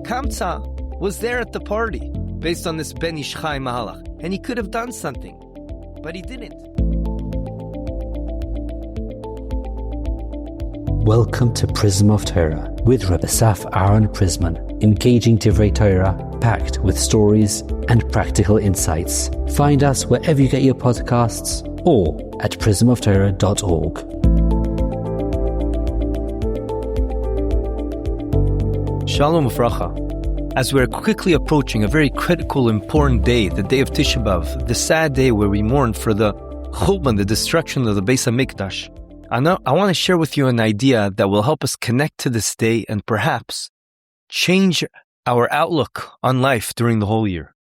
Kamsa was there at the party based on this Ben Ish Chai Mahalach, and he could have done something, but he didn't. Welcome to Prism of Torah with Rabbi Aaron Prisman, engaging Divrei Torah, packed with stories and practical insights. Find us wherever you get your podcasts or at prismoftorah.org. Shalom Ufracha. As we're quickly approaching a very critical, important day, the day of Tisha B'Av, the sad day where we mourn for the Churban, the destruction of the Beis HaMikdash, I want to share with you an idea that will help us connect to this day and perhaps change our outlook on life during the whole year.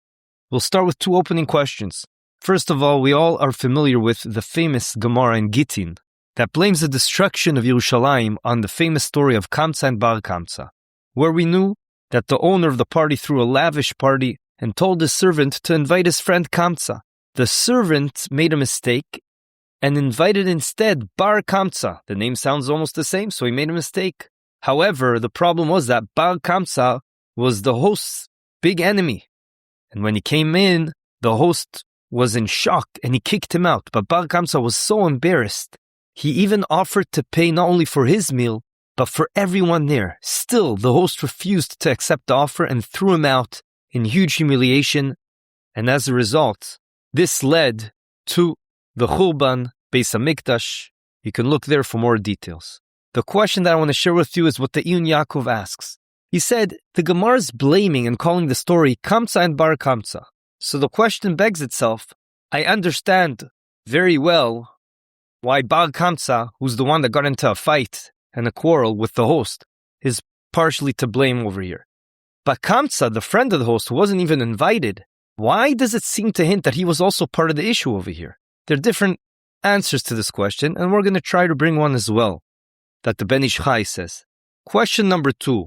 We'll start with two opening questions. First of all, we all are familiar with the famous Gemara in Gittin that blames the destruction of Yerushalayim on the famous story of Kamsa and Bar Kamsa, where we knew that the owner of the party threw a lavish party and told his servant to invite his friend Kamsa. The servant made a mistake and invited instead Bar Kamsa. The name sounds almost the same, so he made a mistake. However, the problem was that Bar Kamsa was the host's big enemy. And when he came in, the host was in shock and he kicked him out. But Bar Kamsa was so embarrassed, he even offered to pay not only for his meal, but for everyone there. Still, the host refused to accept the offer and threw him out in huge humiliation. And as a result, this led to the Churban, Beis HaMikdash. You can look there for more details. The question that I want to share with you is what the Iyun Yaakov asks. He said, the Gemara is blaming and calling the story Kamsa and Bar Kamsa. So the question begs itself, I understand very well why Bar Kamsa, who's the one that got into a fight and a quarrel with the host, is partially to blame over here. But Kamsa, the friend of the host, who wasn't even invited, why does it seem to hint that he was also part of the issue over here? There are different answers to this question, and we're going to try to bring one as well, that the Ben Ish Chai says. Question number 2,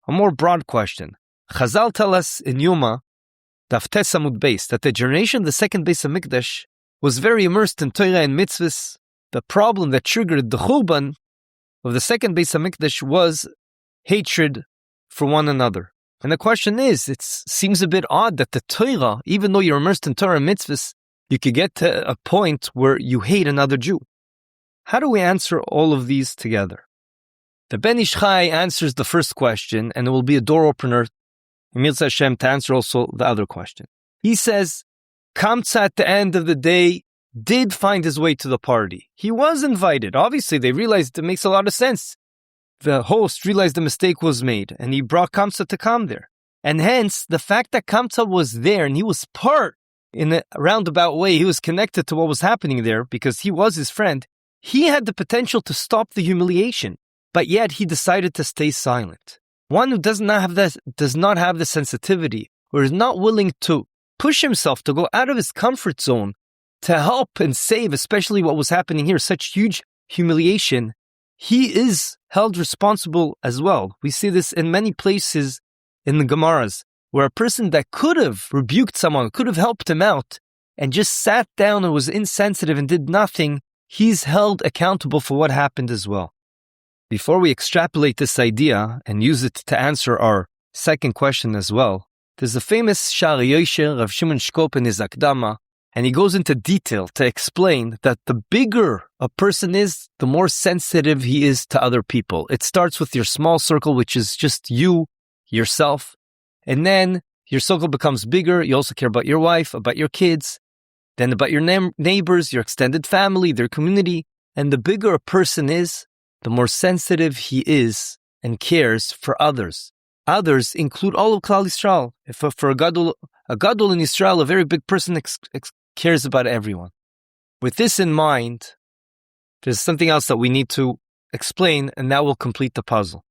a more broad question. Chazal tell us in Yoma, Daf Tes Amud Beis, that the generation of the second Beis HaMikdash was very immersed in Torah and mitzvahs. The problem that triggered the Churban of the second Beis HaMikdash was hatred for one another. And the question is, it seems a bit odd that the Torah, even though you're immersed in Torah and mitzvahs, you could get to a point where you hate another Jew. How do we answer all of these together? The Ben Ish Chai answers the first question, and it will be a door opener, Emir Hashem, to answer also the other question. He says, Kamsa at the end of the day did find his way to the party. He was invited. Obviously, they realized it makes a lot of sense. The host realized the mistake was made, and he brought Kamsa to come there. And hence, the fact that Kamsa was there and he was part, in a roundabout way, he was connected to what was happening there because he was his friend. He had the potential to stop the humiliation, but yet he decided to stay silent. One who does not have the sensitivity or is not willing to push himself to go out of his comfort zone to help and save, especially what was happening here, such huge humiliation, he is held responsible as well. We see this in many places in the Gemaras, where a person that could have rebuked someone, could have helped him out, and just sat down and was insensitive and did nothing, he's held accountable for what happened as well. Before we extrapolate this idea and use it to answer our second question as well, there's a famous Sha'ar Yosher of Shimon Shkop in his Akdama, and he goes into detail to explain that the bigger a person is, the more sensitive he is to other people. It starts with your small circle, which is just you, yourself, and then your circle becomes bigger. You also care about your wife, about your kids, then about your neighbors, your extended family, their community. And the bigger a person is, the more sensitive he is and cares for others. Others include all of Klal Yisrael. If for a gadol in Yisrael, a very big person cares about everyone. With this in mind, there's something else that we need to explain, and that will complete the puzzle.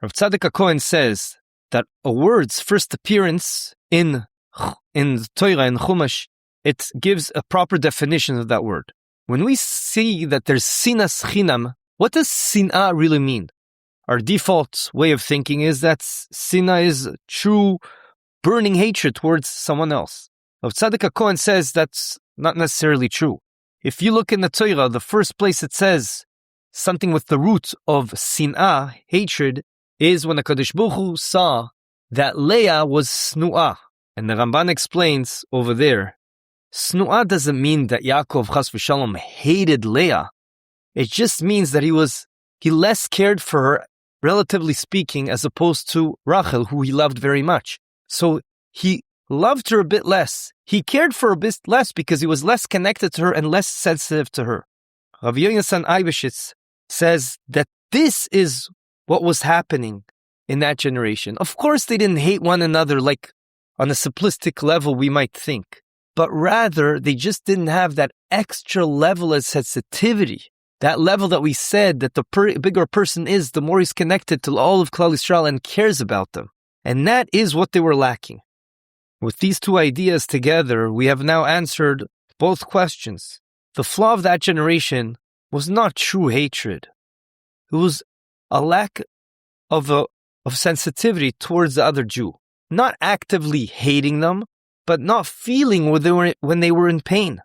Rav Tzadok HaKohen says that a word's first appearance in Torah, in Chumash, it gives a proper definition of that word. When we see that there's sinas chinam, what does sinah really mean? Our default way of thinking is that sinah is true burning hatred towards someone else. Rav Tzadok HaKohen says that's not necessarily true. If you look in the Torah, the first place it says something with the root of sinah, hatred, is when the HaKadosh Baruch Hu saw that Leah was snu'ah. And the Ramban explains over there, snu'ah doesn't mean that Yaakov chas v'shalom hated Leah. It just means that he less cared for her, relatively speaking, as opposed to Rachel, who he loved very much. So he loved her a bit less. He cared for her a bit less because he was less connected to her and less sensitive to her. Rav Yonasan Eibeshitz says that this is what was happening in that generation. Of course, they didn't hate one another like on a simplistic level we might think, but rather they just didn't have that extra level of sensitivity. That level that we said that the bigger a person is, the more he's connected to all of Klal Yisrael and cares about them. And that is what they were lacking. With these two ideas together, we have now answered both questions. The flaw of that generation was not true hatred. It was a lack of sensitivity towards the other Jew. Not actively hating them, but not feeling when they were in pain.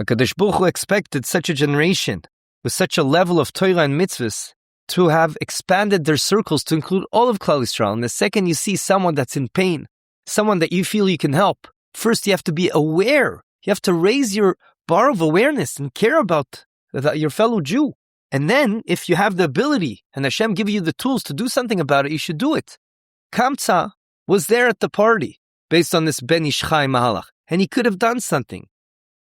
HaKadosh Baruch Hu expected such a generation with such a level of Torah and mitzvahs to have expanded their circles to include all of Klal Yisrael. And the second you see someone that's in pain, someone that you feel you can help, first you have to be aware. You have to raise your bar of awareness and care about your fellow Jew. And then, if you have the ability, and Hashem give you the tools to do something about it, you should do it. Kamtza was there at the party, based on this Ben Ish Chai Mahalach, and he could have done something,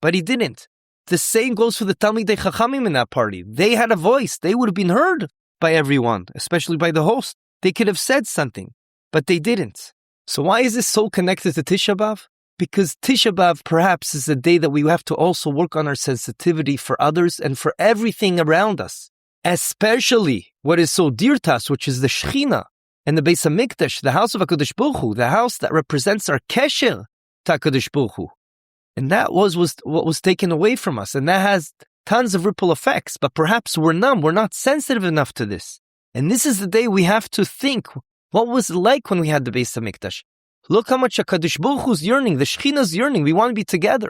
but he didn't. The same goes for the Talmidei Chachamim in that party. They had a voice. They would have been heard by everyone, especially by the host. They could have said something, but they didn't. So why is this so connected to Tisha B'Av? Because Tisha B'Av perhaps is a day that we have to also work on our sensitivity for others and for everything around us, especially what is so dear to us, which is the Shechina and the Beis HaMikdash, the house of HaKadosh Baruch Hu, the house that represents our kesher to HaKadosh Baruch Hu. And that was what was taken away from us. And that has tons of ripple effects. But perhaps we're numb. We're not sensitive enough to this. And this is the day we have to think, what was it like when we had the Beis HaMikdash? Look how much HaKadosh Baruch Hu's yearning, the Shechina's yearning. We want to be together.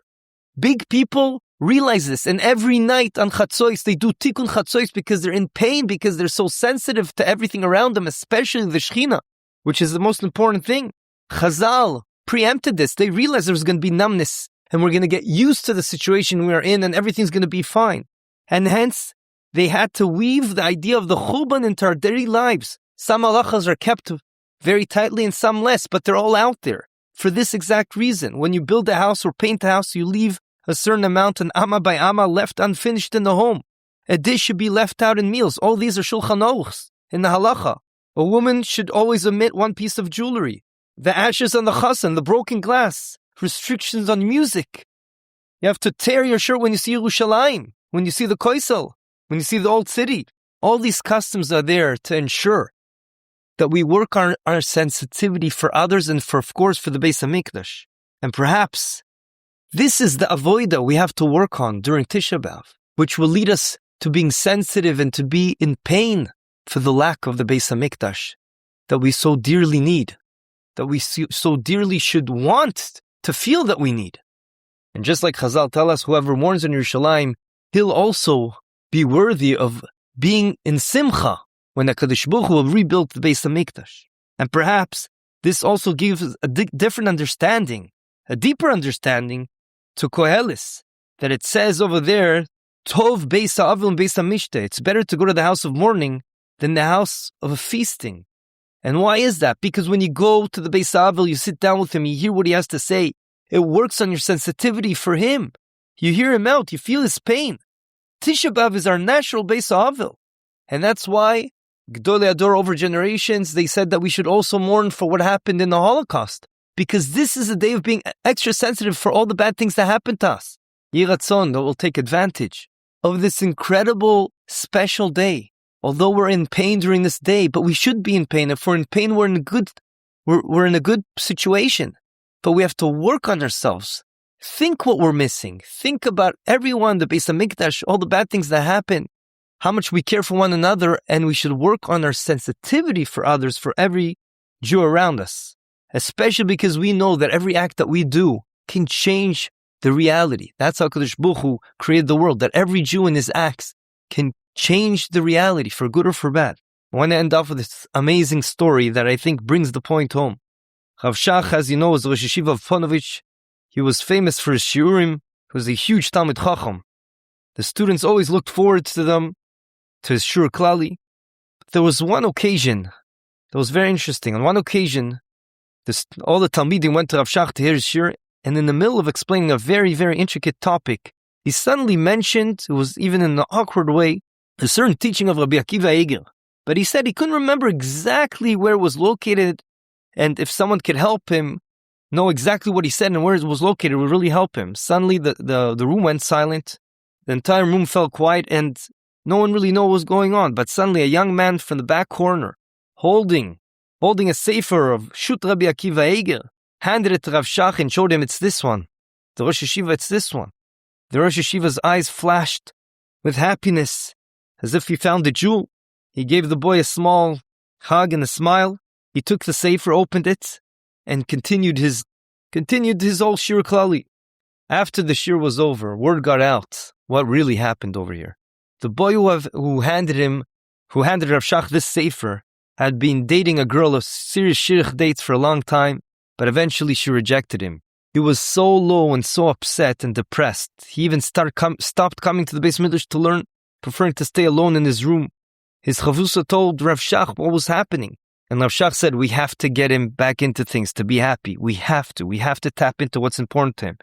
Big people realize this. And every night on Chatzois, they do Tikkun Chatzois because they're in pain, because they're so sensitive to everything around them, especially the Shechina, which is the most important thing. Chazal preempted this. They realized there was going to be numbness. And we're going to get used to the situation we are in and everything's going to be fine. And hence, they had to weave the idea of the Churban into our daily lives. Some halachas are kept very tightly and some less, but they're all out there. For this exact reason, when you build a house or paint a house, you leave a certain amount, an amma by amma, left unfinished in the home. A dish should be left out in meals. All these are Shulchan Aruchs in the halacha. A woman should always omit one piece of jewelry. The ashes on the chassan, the broken glass. Restrictions on music. You have to tear your shirt when you see Yerushalayim, when you see the Koisel, when you see the old city. All these customs are there to ensure that we work on our sensitivity for others and of course, for the Beis HaMikdash. And perhaps this is the avoida we have to work on during Tisha B'Av, which will lead us to being sensitive and to be in pain for the lack of the Beis HaMikdash that we so dearly need, that we so dearly should want to feel that we need. And just like Chazal tell us, whoever mourns in Yerushalayim, he'll also be worthy of being in Simcha when HaKadosh Baruch Hu will rebuild the Beis HaMikdash. And perhaps this also gives a different understanding, a deeper understanding to Koheles, that it says over there, Tov Beis HaAvil and Beis HaMishte. It's better to go to the house of mourning than the house of a feasting. And why is that? Because when you go to the Beis HaAvil, you sit down with him, you hear what he has to say. It works on your sensitivity for him. You hear him out, you feel his pain. Tisha B'Av is our natural Beis HaAvil. And that's why Gdolei Ador over generations, they said that we should also mourn for what happened in the Holocaust. Because this is a day of being extra sensitive for all the bad things that happened to us. Yiratzon, that will take advantage of this incredible, special day. Although we're in pain during this day, but we should be in pain. If we're in pain, we're in a good situation. But we have to work on ourselves. Think what we're missing. Think about everyone, the Beis HaMikdash, all the bad things that happen, how much we care for one another, and we should work on our sensitivity for others, for every Jew around us. Especially because we know that every act that we do can change the reality. That's how HaKadosh Baruch Hu created the world, that every Jew in his acts can change the reality for good or for bad. I want to end off with this amazing story that I think brings the point home. Rav Shach, as you know, was the Rosh Yeshiva of Ponovitch. He was famous for his shiurim. He was a huge Talmid Chacham. The students always looked forward to them, to his Shur Klali. But there was one occasion that was very interesting. On one occasion, all the Talmidim went to Rav Shach to hear his Shur, and in the middle of explaining a very, very intricate topic, he suddenly mentioned, it was even in an awkward way, a certain teaching of Rabbi Akiva Eiger. But he said he couldn't remember exactly where it was located, and if someone could help him know exactly what he said and where it was located, it would really help him. Suddenly, the room went silent. The entire room fell quiet, and no one really knew what was going on. But suddenly, a young man from the back corner, holding a sefer of Shut Rabbi Akiva Eiger, handed it to Rav Shach and showed him, it's this one. The Rosh Yeshiva, it's this one. The Rosh Yeshiva's eyes flashed with happiness, as if he found a jewel. He gave the boy a small hug and a smile. He took the sefer, opened it, and continued his whole shir klali. After the shir was over, word got out what really happened over here. The boy who handed Rav Shach this sefer had been dating a girl of serious shirch dates for a long time, but eventually she rejected him. He was so low and so upset and depressed. He even stopped coming to the Beis Midrash to learn, preferring to stay alone in his room. His chavusa told Rav Shach what was happening. And Rav Shach said, we have to get him back into things to be happy. We have to tap into what's important to him.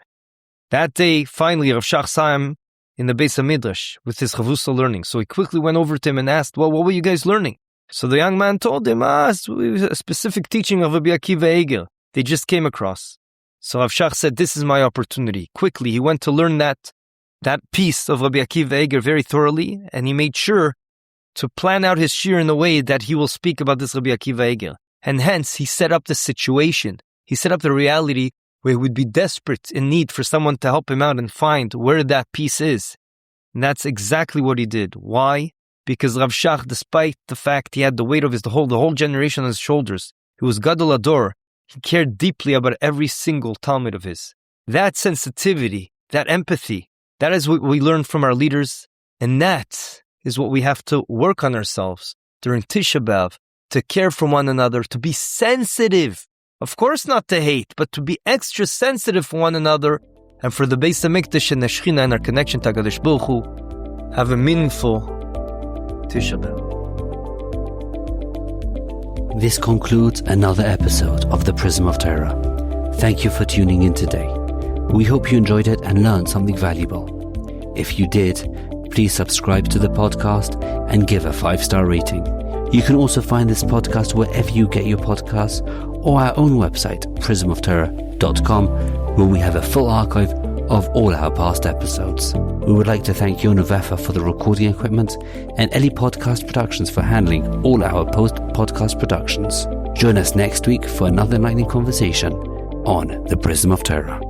That day, finally, Rav Shach saw him in the Beis Midrash with his chavusa learning. So he quickly went over to him and asked, well, what were you guys learning? So the young man told him, it's a specific teaching of Rabbi Akiva Eiger they just came across. So Rav Shach said, this is my opportunity. Quickly, he went to learn that piece of Rabbi Akiva Eiger very thoroughly, and he made sure to plan out his shir in a way that he will speak about this Rabbi Akiva Eiger. And hence, he set up the situation. He set up the reality where he would be desperate in need for someone to help him out and find where that piece is. And that's exactly what he did. Why? Because Rav Shach, despite the fact he had the weight of the whole generation on his shoulders, he was Gadol Ador, he cared deeply about every single Talmud of his. That sensitivity, that empathy, that is what we learned from our leaders, and that is what we have to work on ourselves during Tisha B'Av, to care for one another, to be sensitive. Of course not to hate, but to be extra sensitive for one another, and for the Beis HaMikdash and the Shechina and our connection to HaKadosh Baruch Hu, have a meaningful Tisha B'Av. This concludes another episode of the Prism of Torah. Thank you for tuning in today. We hope you enjoyed it and learned something valuable. If you did, please subscribe to the podcast and give a 5-star rating. You can also find this podcast wherever you get your podcasts, or our own website, prismoftorah.com, where we have a full archive of all our past episodes. We would like to thank Yona Vefa for the recording equipment and Eli Podcast Productions for handling all our post-podcast productions. Join us next week for another enlightening conversation on the Prism of Torah.